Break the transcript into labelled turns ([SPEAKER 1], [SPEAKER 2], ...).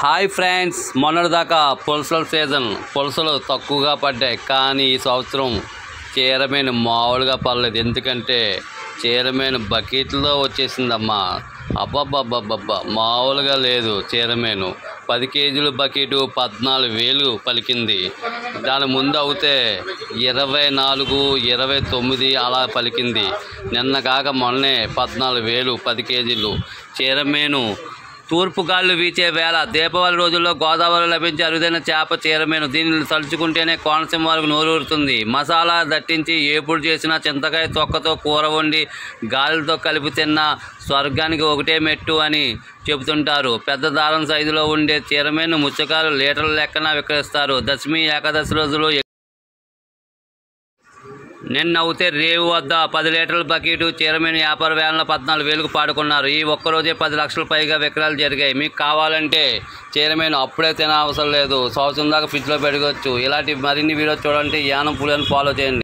[SPEAKER 1] Hi friends, మొన్నటిదాకా పులసల season పులసలు తక్కువగా పడ్డాయి. కానీ ఈ సంవత్సరం చీరమేను మామూలుగా పడలేదు. ఎందుకంటే చీరమేను బకెట్లో వచ్చేసిందమ్మా. అబ్బబ్బబ్బబ్బబ్బా, మామూలుగా లేదు. చీరమేను 10 కేజీల బకెటు 14,000 పలికింది. దాని ముందు అవుతే 24, 29 అలా పలికింది. నిన్న కాక మొన్నే 14,000 10 కేజీలు. చీరమేను తూర్పు గాళ్ళు వీచే వేళ దీపావళి రోజుల్లో గోదావరి లభించే అరుదైన చేప చీరమేను. దీనిని తలుచుకుంటేనే కోనసీమ వారికి నోరూరుతుంది. మసాలా దట్టించి ఏపుడు చేసిన చింతకాయ తొక్కతో కూర వండి గాలితో కలిపి తిన్న స్వర్గానికి ఒకటే మెట్టు అని చెబుతుంటారు. పెద్ద దారం సైజులో ఉండే చీరమేను ముచ్చకాలు లీటర్ల లెక్కన విక్రయిస్తారు. దశమి ఏకాదశి రోజులు నిన్న అవుతే రేవు వద్ద 10 లీటర్ల బకెట్ చీరమేను వ్యాపార వేలంలో 14,000కు పాడుకున్నారు. ఈ ఒక్కరోజే 10 లక్షల పైగా విక్రయాలు జరిగాయి. మీకు కావాలంటే చీరమేను అప్పుడే తినవసరం లేదు, సంవత్సరం దాకా ఫ్రిడ్జ్లో పెట్టుకోవచ్చు. ఇలాంటి మరిన్ని వీడియోస్ చూడాలంటే యానం పులిని ఫాలో చేయండి.